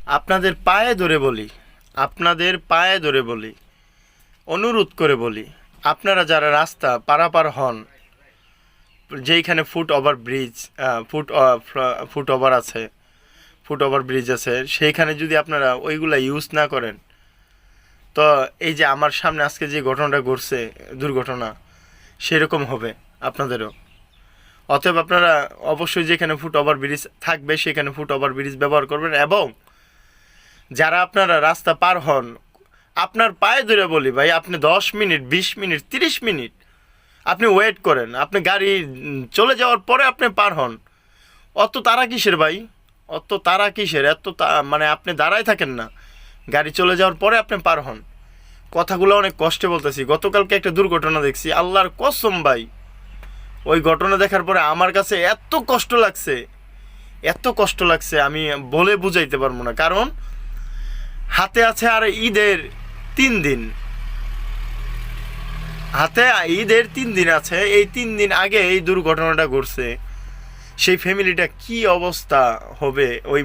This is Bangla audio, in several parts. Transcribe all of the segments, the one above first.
আপনাদের পায়ে ধরে বলি, আপনাদের পায়ে ধরে বলি, অনুরোধ করে বলি, আপনারা যারা রাস্তা পারাপার হন, যেইখানে foot over bridge, foot over আছে, ফুট ওভার ব্রিজ আছে, সেইখানে যদি আপনারা ওইগুলা ইউজ না করেন, তো এই যে আমার সামনে আজকে যে ঘটনাটা ঘটছে, দুর্ঘটনা, সেরকম হবে আপনাদেরও। অতএব আপনারা অবশ্যই যেখানে ফুট ওভার ব্রিজ থাকবে সেখানে ফুট ওভার ব্রিজ ব্যবহার করবেন। এবং যারা আপনারা রাস্তা পার হন, আপনার পায়ে ধরে বলি ভাই, আপনি 10 মিনিট, 20 মিনিট, 30 মিনিট আপনি ওয়েট করেন, আপনি গাড়ি চলে যাওয়ার পরে আপনি পার হন। অত তারা কিসের ভাই, অত তারা কিসের, মানে আপনি দাঁড়ায় থাকেন না, গাড়ি চলে যাওয়ার পরে আপনি পার হন। কথাগুলো অনেক কষ্টে বলতেছি। গতকালকে একটা দুর্ঘটনা দেখছি, আল্লাহর কসম ভাই, ওই ঘটনা দেখার পরে আমার কাছে এত কষ্ট লাগছে, এত কষ্ট লাগছে আমি বলে বুঝাইতে পারবো না। কারণ হাতে আছে আর ঈদের 3 দিন, হাতে ঈদের 3 দিন আছে। এই 3 দিন আগে এই দুর্ঘটনাটা ঘটছে। সেই ফ্যামিলিটা কি অবস্থা হবে ওই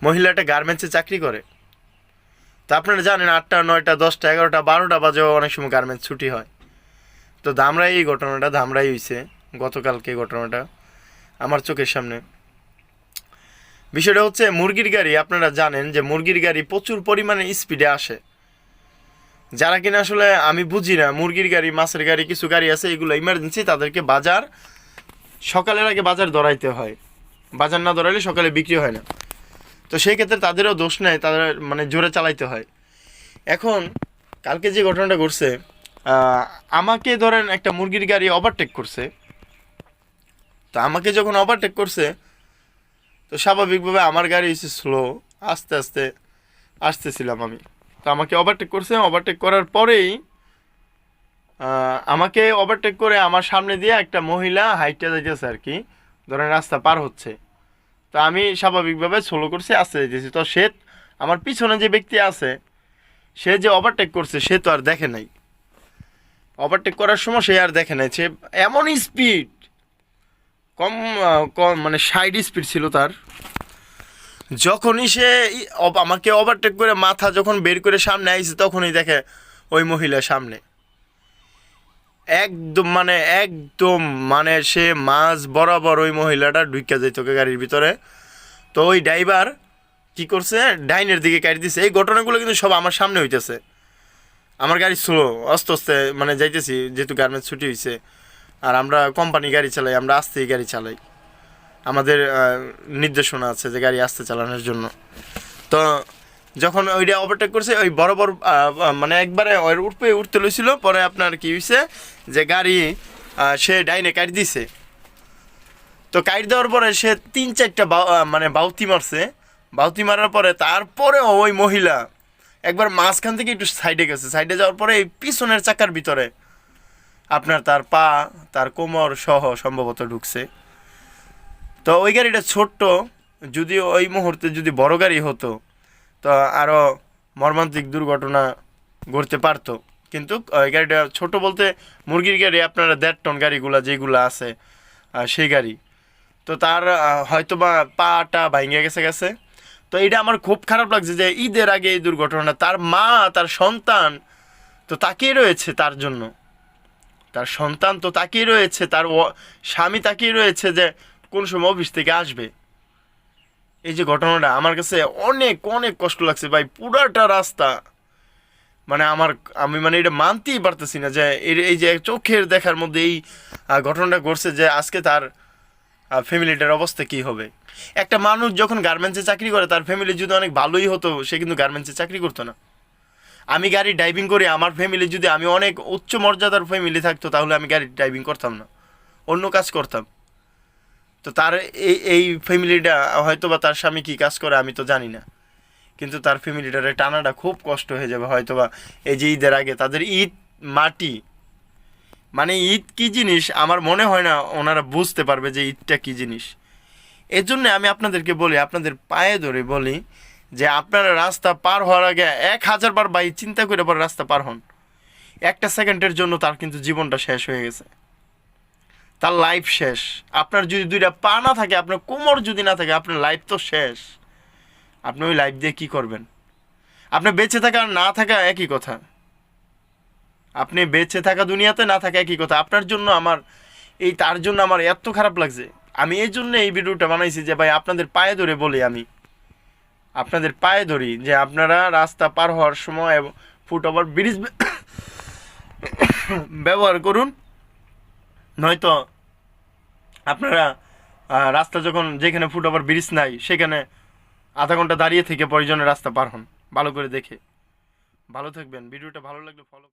মহিলাটা গার্মেন্টসে চাকরি করে। তো আপনারা জানেন 8টা, 9টা, 10টা, 11টা, 12টা বাজেও অনেক সময় গার্মেন্টস ছুটি হয়। তো ধামরাই এই ঘটনাটা, ধামরাই হয়েছে গতকালকে ঘটনাটা আমার চোখের সামনে। বিষয়টা হচ্ছে মুরগির গাড়ি, আপনারা জানেন যে মুরগির গাড়ি প্রচুর পরিমাণে স্পিডে আসে। যারা কিনা আসলে আমি বুঝি না, মুরগির গাড়ি, মাছের গাড়ি, কিছু গাড়ি আছে এগুলো ইমার্জেন্সি, তাদেরকে বাজার সকালের আগে বাজার ধরাইতে হয়, বাজার না ধরাইলে সকালে বিক্রি হয় না। তো সেই ক্ষেত্রে তাদেরও দোষ নেই, তাদের মানে জোরে চালাইতে হয়। এখন কালকে যে ঘটনাটা ঘটছে, আমাকে ধরেন একটা মুরগির গাড়ি ওভারটেক করছে। তো আমাকে যখন ওভারটেক করছে, তো স্বাভাবিকভাবে আমার গাড়ি হচ্ছে স্লো, আস্তে আস্তে আসতেছিলাম আমি। তো আমাকে ওভারটেক করছে, ওভারটেক করার পরেই আমাকে ওভারটেক করে আমার সামনে দিয়ে একটা মহিলা হাইটটা যাইতেছে আর কি, ধরেন রাস্তা পার হচ্ছে। তো আমি স্বাভাবিকভাবে স্লো করছি, আস্তে যাইতেছি। তো সে, আমার পিছনে যে ব্যক্তি আছে, সে যে ওভারটেক করছে সে তো আর দেখে নাই, ওভারটেক করার সময় সে আর দেখে নাই। সে এমন স্পিড, কম কম মানে 60 স্পিড ছিল তার। যখনই সে আমাকে ওভারটেক করে মাথা যখন বের করে সামনে আইছে, তখনই দেখে ওই মহিলা সামনে, একদম মানে সে মাঝ বরাবর ওই মহিলাটা ঢুকে যাইত গাড়ির ভিতরে। তো ওই ড্রাইভার কি করছে, ডাইনের দিকে কাটি দিছে। এই ঘটনাগুলো কিন্তু সব আমার সামনে হইতেছে। আমার গাড়ি স্লো, আস্তে আস্তে মানে যাইতেছি, যেহেতু গার্মেন্টস ছুটি হয়েছে, আর আমরা কোম্পানি গাড়ি চালাই, আমরা আস্তেই গাড়ি চালাই, আমাদের নির্দেশনা আছে যে গাড়ি আস্তে চালানোর জন্য। তো যখন ওইটা ওভারটেক করছে, ওই বরাবর মানে একবারে ওর উঠতে লইছিল, পরে আপনার কি হয়েছে যে গাড়ি সে ডাইনে কাটি দিছে। তো কাটি দেওয়ার পরে সে 3-4টা মানে বাউতি মারছে। বাউতি মারার পরে তারপরে ওই মহিলা একবার মাঝখান থেকে একটু সাইডে গেছে। সাইডে যাওয়ার পরে এই পিছনের চাকার ভিতরে আপনার তার পা, তার কোমর সহ সম্ভবত ঢুকছে। তো ওই গাড়িটা ছোট্ট, যদি ওই মুহূর্তে যদি বড় গাড়ি হতো তো আরও মর্মান্তিক দুর্ঘটনা ঘটতে পারতো। কিন্তু ওই গাড়িটা ছোট বলতে, মুরগির গাড়ি আপনারা 1.5 টন গাড়িগুলা যেগুলো আছে সেই গাড়ি। তো তার হয়তো বা পাটা ভাঙে গেছে। তো এটা আমার খুব খারাপ লাগছে যে ঈদের আগে এই দুর্ঘটনা, তার মা, তার সন্তান তো তাকিয়ে রয়েছে তার জন্য, তার সন্তান তো তাকিয়ে রয়েছে, তার স্বামী তাকিয়ে রয়েছে যে কোন সময় অফিস থেকে আসবে। এই যে ঘটনাটা আমার কাছে অনেক অনেক কষ্ট লাগছে ভাই। পুরাটা রাস্তা মানে আমি মানে এটা মানতেই পারতেছি না যে এই যে চোখের দেখার মধ্যে এই ঘটনাটা ঘটছে, যে আজকে তার ফ্যামিলিটার অবস্থা কী হবে। একটা মানুষ যখন গার্মেন্টসে চাকরি করে, তার ফ্যামিলি যদি অনেক ভালোই হতো, সে কিন্তু গার্মেন্টসে চাকরি করতো না। আমি গাড়ি ড্রাইভিং করি, আমার ফ্যামিলি যদি, আমি অনেক উচ্চ মর্যাদার ফ্যামিলি থাকতো, তাহলে আমি গাড়ি ড্রাইভিং করতাম না, অন্য কাজ করতাম। তো তার এই ফ্যামিলিটা হয়তো বা তার স্বামী কী কাজ করে আমি তো জানি না, কিন্তু তার ফ্যামিলিটারে টানাটা খুব কষ্ট হয়ে যাবে হয়তো বা। এই যে ঈদের আগে তাদের ঈদ মাটি, মানে ঈদ কী জিনিস আমার মনে হয় না ওনারা বুঝতে পারবে যে ঈদটা কী জিনিস। এর জন্য আমি আপনাদেরকে বলি, আপনাদের পায়ে ধরে বলি যে আপনারা রাস্তা পার হওয়ার আগে 1000 বার ভাই চিন্তা করে পর রাস্তা পার হন। একটা সেকেন্ডের জন্য তার কিন্তু জীবনটা শেষ হয়ে গেছে, তার লাইফ শেষ। আপনার যদি 2টা পা না থাকে, আপনার কোমর যদি না থাকে, আপনার লাইফ তো শেষ। আপনি ওই লাইভ দিয়ে কী করবেন? আপনি বেঁচে থাকা আর না থাকা একই কথা। আপনি বেঁচে থাকা দুনিয়াতে, না থাকা একই কথা। আপনার জন্য আমার তার জন্য আমার এত খারাপ লাগছে। আমি এই জন্য এই ভিডিওটা বানাইছি যে ভাই আপনাদের পায়ে ধরে বলি, আমি আপনাদের পায়ে ধরি যে আপনারা রাস্তা পার হওয়ার সময় ফুটওভার ব্রিজ ব্যবহার করুন, নয়তো আপনারা রাস্তা যখন যেখানে ফুটওভার ব্রিজ নাই সেখানে আধা ঘন্টা দাঁড়িয়ে থেকে প্রয়োজনে রাস্তা পার হন ভালো করে দেখে। ভালো থাকবেন। ভিডিওটা ভালো লাগলে ফলো